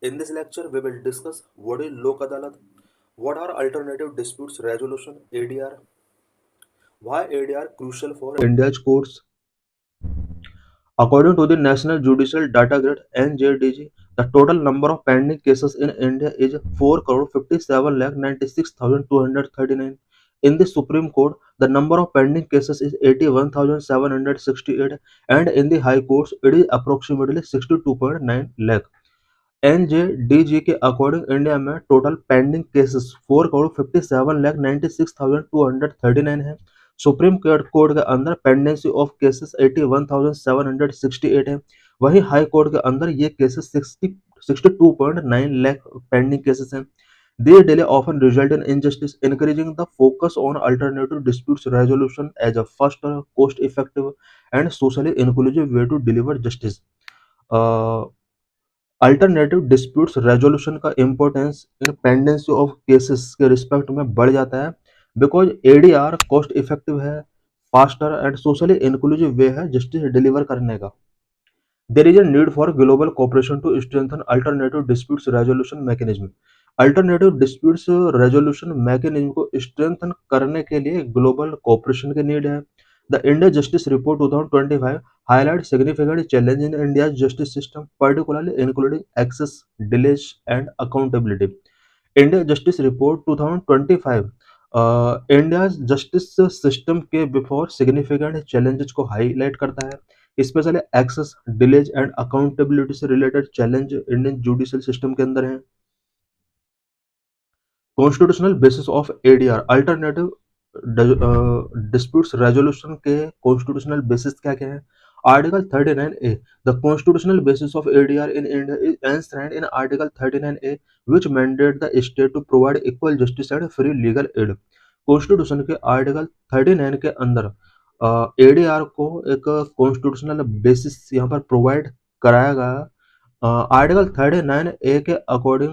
In this lecture, we will discuss what is Lok Adalat, what are alternative disputes resolution (ADR), why ADR crucial for India's courts. According to the National Judicial Data Grid (NJDG), the total number of pending cases in India is 4,57,96,239. In the Supreme Court, the number of pending cases is 81,768, and in the High Courts, it is approximately 62.9 lakh. एनजेडीजी के according India में total pending cases 4,57,96,239 है। Supreme court के अंदर pendency of cases 81,768 है। वहीं high court के अंदर ये केसेस 62.9 लाख पेंडिंग केसेस हैं। They delay often result in injustice, encouraging the focus on alternative disputes resolution as a faster, cost-effective, and socially inclusive way to deliver justice. Uh, alternative disputes resolution का importance in pendency of cases के respect में बढ़ जाता है because ADR cost effective है, faster and socially inclusive way है justice deliver करने का। There is a need for global cooperation to strengthen alternative disputes resolution mechanism. Alternative disputes resolution mechanism को स्ट्रेंथन करने के लिए ग्लोबल कोऑपरेशन की need है। The India Justice Report 2025 highlight significant challenge in India's justice system, particularly including access, delays, and accountability. India Justice Report 2025 India's justice system के before significant challenges को highlight करता है, specially access, delays and accountability से related challenge Indian judicial system के अंदर है। Constitutional basis of ADR alternative disputes resolution के constitutional basis क्या क्या है। Article 39A, the constitutional basis of ADR in India is enshrined in article 39A which mandate the state to provide equal justice and free legal aid। Constitution के article 39 के अंदर ADR को एक constitutional basis यहाँ पर provide कराया गया। Article 39A के अकॉर्डिंग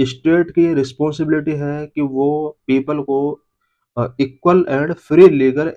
स्टेट की रिस्पॉन्सिबिलिटी है कि वो पीपल को equal and free legal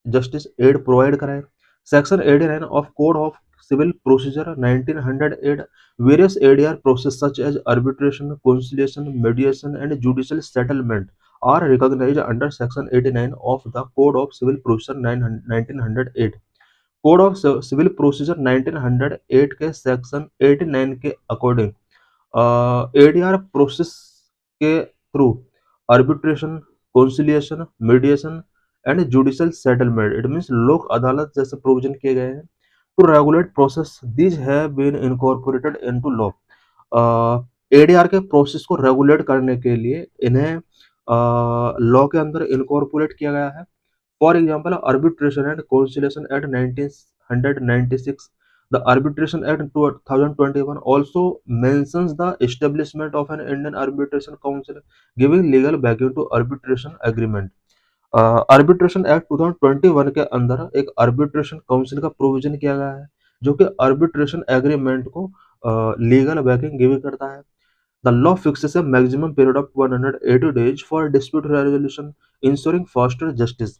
justice aid provide कराए। Section 89 of code of civil procedure 1908 various ADR process such as arbitration, conciliation, mediation, and judicial settlement are recognized under Section 89 of the Code of Civil Procedure 1908। Code of civil procedure 1908 के section 89 के according ADR process के through arbitration, conciliation, mediation and judicial settlement, it means Lok Adalat जैसे provision किए गए हैं। To regulate process these have been incorporated into law. ADR के process को regulate करने के लिए इन्हें लॉ के अंदर इनकॉर्पोरेट किया गया है। For example arbitration and conciliation act 1996। The Arbitration Act 2021 also mentions the establishment of an Indian Arbitration Council, giving legal backing to arbitration agreement। Arbitration act 2021 के अंदर एक आर्बिट्रेशन काउंसिल का प्रोविजन किया गया है जो कि आर्बिट्रेशन एग्रीमेंट को लीगल बैकिंग गिव करता है। The law fixes a maximum period of 180 days for dispute resolution, ensuring faster justice।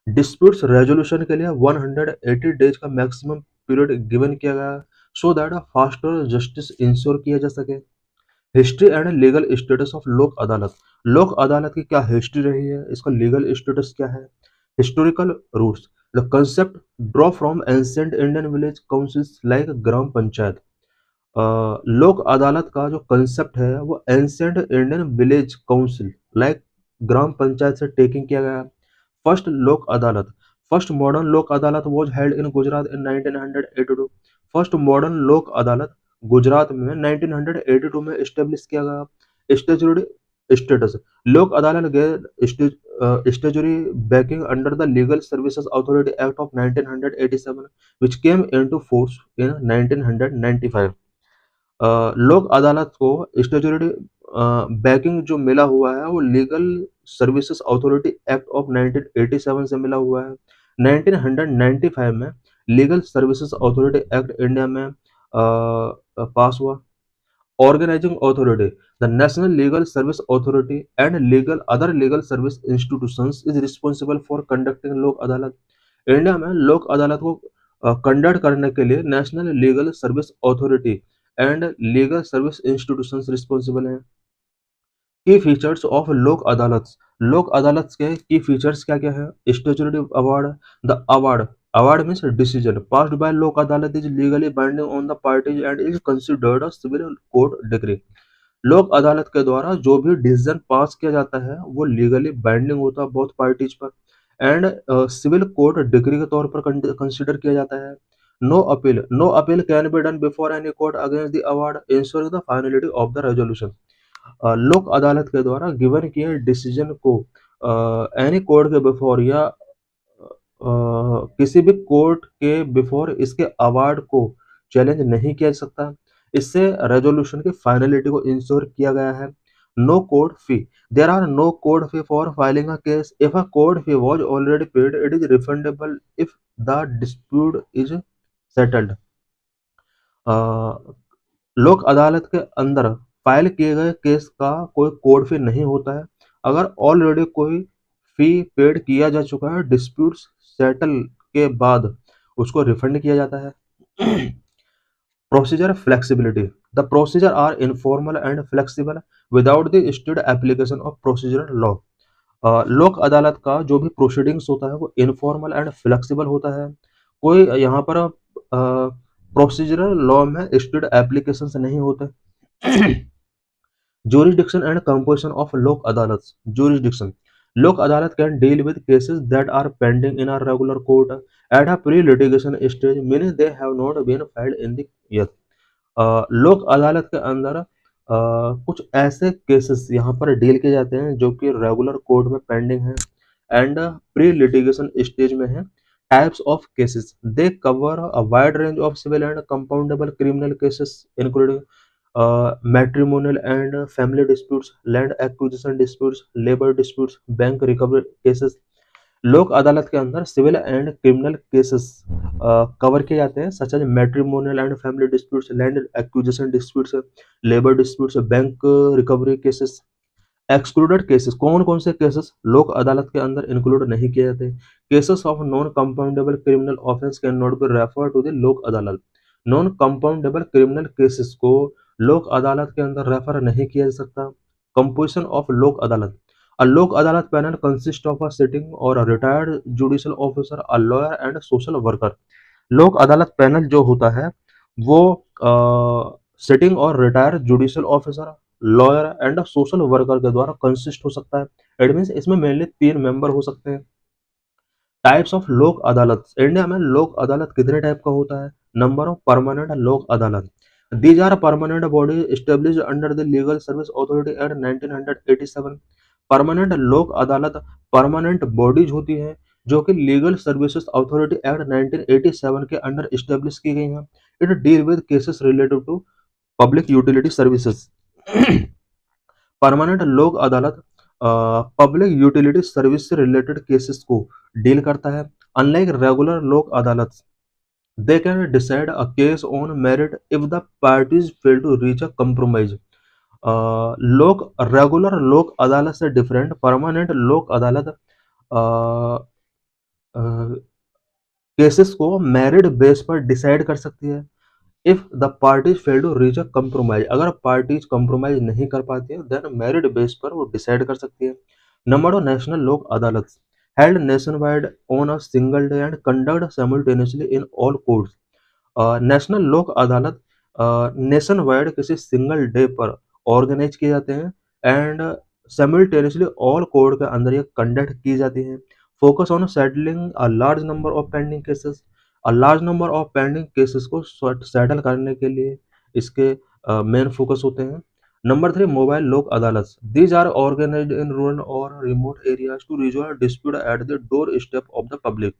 Disputes resolution के लिए 180 डेज का मैक्सिमम पीरियड गिवन किया गया so that faster justice ensure किया जा सके। History and legal status of लोक अदालत। लोक अदालत की क्या हिस्ट्री रही है, इसका लीगल स्टेटस क्या है। Historical roots, the concept draw from ancient Indian village councils like gram panchayat. Lok Adalat का जो कंसेप्ट है वो ancient Indian village council like gram panchayat से टेकिंग किया गया। फर्स्ट लोक अदालत, फर्स्ट मॉडर्न लोक अदालत was held in Gujarat in 1982। First modern लोक अदालत गुजरात में 1982 में एस्टेब्लिश किया गया। स्टेचुटरी स्टेटस, लोक अदालत गए statutory banking under the legal services authority act of 1987 which came into force in 1995। लोक अदालत को स्टेचुटरी बैकिंग जो मिला हुआ है वो legal services authority act of 1987 से मिला हुआ है। 1995 में legal services authority act India में पास हुआ। Organising authority, the national legal service authority and legal other legal service institutions is responsible for conducting Lok Adalat. India में लोक अदालत को कंडक्ट करने के लिए national legal service authority and legal service institutions responsible हैं। की फीचर्स ऑफ लोक अदालत के की फीचर्स क्या क्या है? Statutory award, the award award means decision passed by Lok Adalat is legally binding on the parties and is considered a civil court degree. Lok Adalat के द्वारा जो भी डिसीजन पास किया जाता है वो लीगली बाइंडिंग होता है बहुत पार्टीज पर, एंड सिविल कोर्ट डिग्री के तौर पर कंसिडर किया जाता है। No appeal can be done before any court against the award ensuring the finality of the resolution. Lok Adalat के द्वारा गिवन किए डिसीजन को एनी कोर्ट के बिफोर या किसी भी कोर्ट के बिफोर इसके अवार्ड को चैलेंज नहीं किया जा सकता। इससे रेजोल्यूशन की फाइनलिटी को इंश्योर किया गया है। No court fee, there are no court fee for filing a case. If a court fee was already paid it is refundable if the dispute is settled. Lok Adalat के अंदर फाइल किए गए case का कोई कोर्ट फी नहीं होता है। अगर ऑलरेडी कोई फी पेड किया जा चुका है डिस्प्यूट सेटल के बाद उसको रिफंड किया जाता है। Procedure flexibility, the procedure are informal and flexible without the state application of procedural law. Lok Adalat का जो भी प्रोसीडिंग्स होता है वो इनफॉर्मल एंड फ्लेक्सिबल होता है। कोई यहाँ पर प्रोसीजरल लॉ में स्टेट एप्लीकेशन नहीं होते। Jurisdiction and composition of Lok Adalats. Jurisdiction. Lok Adalat can deal with cases that are pending in a regular court at a pre-litigation stage, meaning they have not been filed in the yet. लोक अदालत के अंदर कुछ ऐसे cases यहाँ पर deal किए जाते हैं जो कि रेगुलर कोर्ट में पेंडिंग है एंड प्री लिटिगेशन स्टेज में है। Types of cases, they cover a wide range of civil and compoundable criminal cases including matrimonial and family disputes, land acquisition disputes, labor disputes, bank recovery cases. Lok Adalat के अंदर civil and criminal cases cover किए जाते हैं such as matrimonial and family disputes, land acquisition disputes, labour disputes, bank recovery cases. Excluded cases, कौन कौन से cases Lok Adalat के अंदर इंक्लूड नहीं किए जाते? Cases of non compoundable criminal offence can not be refer to the Lok Adalat. Non compoundable criminal cases को लोक अदालत के अंदर रेफर नहीं किया जा सकता। कंपोजिशन ऑफ लोक अदालत, a Lok Adalat panel consist of a sitting और a retired judicial officer, a lawyer and social worker. Lok Adalat panel जो होता है वो सिटिंग और retired judicial officer, lawyer and social worker के द्वारा कंसिस्ट हो सकता है। इट मीन्स इसमें मेनली 3 मेंबर हो सकते हैं। टाइप्स ऑफ लोक अदालत, इंडिया में लोक अदालत कितने टाइप का होता है? Number of permanent Lok Adalat, these are permanent body established under the legal service authority act 1987। Permanent Lok Adalat permanent bodies होती हैं जो कि लीगल सर्विसेज अथॉरिटी एक्ट 1987 के अंडर एस्टेब्लिश की गई हैं। It deal with cases related to public utility services. Permanent Lok Adalat public utility service से related cases को डील करता है। अनलाइक रेगुलर लोक अदालत, they can decide a case on merit if the parties fail to reach a compromise. लोक regular लोक अदालत से डिफरेंट परमानेंट लोक अदालत केसेस को मेरिट बेस पर डिसाइड कर सकती है। If the parties fail to reach a compromise, अगर पार्टीज कंप्रोमाइज नहीं कर पाती है देन मेरिट बेस पर वो डिसाइड कर सकती है। नंबर ऑफ नेशनल लोक अदालत held nation wide on a single day and conduct simultaneously in all courts. National लोक अदालत नेशन वाइड किसी सिंगल डे पर ऑर्गेनाइज किए जाते हैं एंड साइमल्टेनियसली ऑल कोर्ट के अंदर ये कंडक्ट की जाती हैं। Focus on settling a large number of pending cases, a large number of pending cases को सेटल करने के लिए इसके मेन फोकस होते हैं। Number 3 mobile Lok Adalat, these are organized in rural और remote areas to resolve dispute at the doorstep of the public.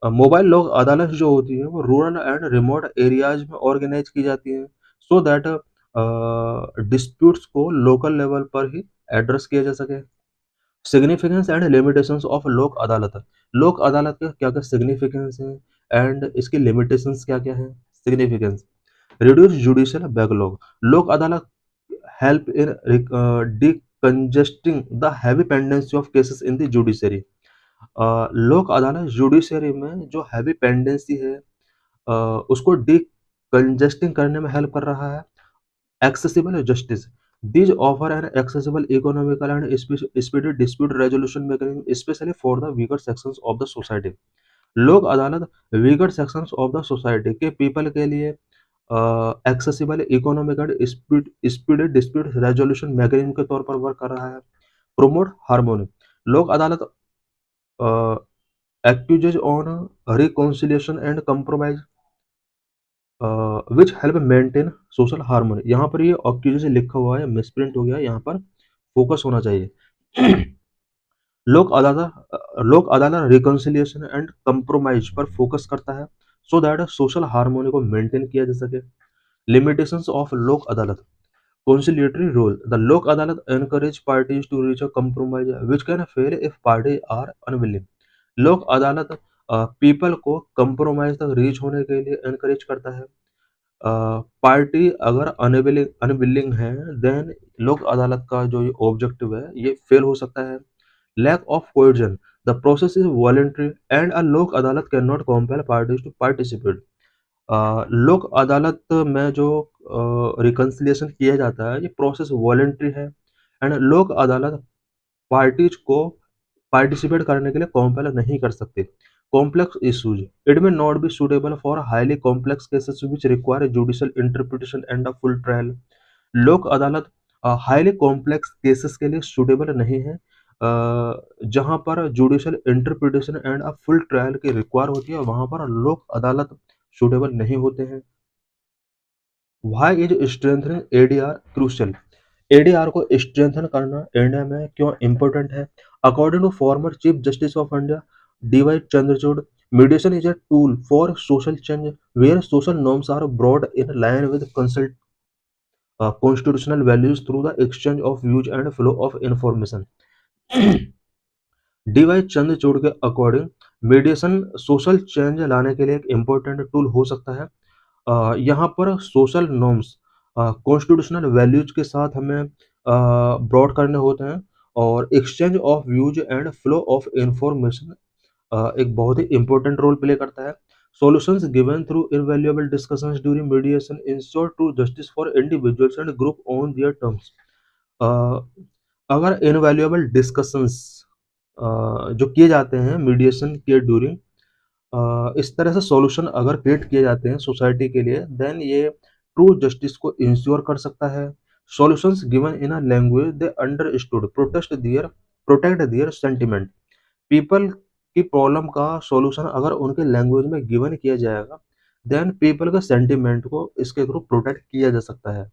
Mobile Lok Adalat जो होती है वो रूरल एंड रिमोट एरियाज में ऑर्गेनाइज की जाती है सो दैट डिस्प्यूट्स को लोकल लेवल पर ही एड्रेस किया जा सके। सिग्निफिकेंस एंड लिमिटेशंस ऑफ लोक अदालत, लोक अदालत के क्या क्या सिग्निफिकेंस हैं एंड इसकी लिमिटेशंस क्या क्या हैं? Significance, reduce judicial backlog, Lok Adalat help in decongesting the heavy pendency of cases in the judiciary. Lok Adalat judiciary में जो हैवी पेंडेंसी है उसको कंजेस्टिंग करने में हेल्प कर रहा है। Accessible justice, these offer an accessible, economical and speedy dispute resolution mechanism, especially for the weaker sections of the society। लोक अदालत weaker sections of the society के पीपल के लिए accessible, economic and speedy dispute resolution mechanism के तौर पर work कर रहा है। प्रोमोट हार्मोनी, लोक अदालत एक्यूजेज on reconciliation and compromise which help maintain social harmony. यहाँ पर ये ऑक्यूजेज लिखा हुआ है, मिसप्रिंट हो गया है, यहाँ पर फोकस होना चाहिए। लोक अदालत रिकॉन्सिलिएशन एंड कंप्रोमाइज पर फोकस करता है सो दैट सोशल हार्मोनी को मेंटेन किया जा सके। लिमिटेशंस ऑफ लोक अदालत, conciliatory role, the lok adalat encourage parties to reach a compromise which can fail if parties are unwilling। लोक अदालत पीपल को कंप्रोमाइज तक रीच होने के लिए एनकरेज करता है। पार्टी अगर अनविलिंग है देन लोक अदालत का जो ये ऑब्जेक्टिव है ये फेल हो सकता है। Lack of coercion, the process is voluntary and a Lok Adalat can not compel parties to participate. Lok Adalat में जो रिकंसिलिएशन किया जाता है ये प्रोसेस वॉलंटरी है एंड लोक अदालत पार्टीज को पार्टिसिपेट करने के लिए कंपेल नहीं कर सकते। Complex issues, it may not be suitable for highly complex cases which require judicial interpretation and a full trial. लोक अदालत हाईली कॉम्प्लेक्स केसेस के लिए सुटेबल नहीं है जहां पर judicial interpretation and a full trial की रिक्वायर होती है, वहां पर लोक अदालत सुटेबल नहीं होते हैं। Why is strengthening ADR crucial, ADR को स्ट्रेंथन करना इंडिया में क्यों इम्पोर्टेंट है। According to former chief justice of India DY Chandrachud, mediation is a tool for social change where social norms are brought in line with constitutional values through the exchange of views and flow of information। DY Chandrachud के according mediation social change लाने के लिए एक important tool हो सकता है। यहाँ पर सोशल नॉर्म्स कॉन्स्टिट्यूशनल वैल्यूज के साथ हमें ब्रॉड करने होते हैं और exchange of views and flow of information एक बहुत ही इंपॉर्टेंट रोल प्ले करता है। Solutions given through invaluable discussions during mediation ensure true justice for individuals and group on their terms. अगर इनवैल्यूएबल डिस्कशंस जो किए जाते हैं मीडिएशन के ड्यूरिंग, इस तरह से सॉल्यूशन अगर क्रिएट किए जाते हैं सोसाइटी के लिए देन ये ट्रू जस्टिस को इंश्योर कर सकता है। Solutions given in a language they understood protect their sentiment, people की प्रॉब्लम का सॉल्यूशन अगर उनके लैंग्वेज में गिवन किया जाएगा देन पीपल के सेंटिमेंट को इसके थ्रू प्रोटेक्ट किया जा सकता है।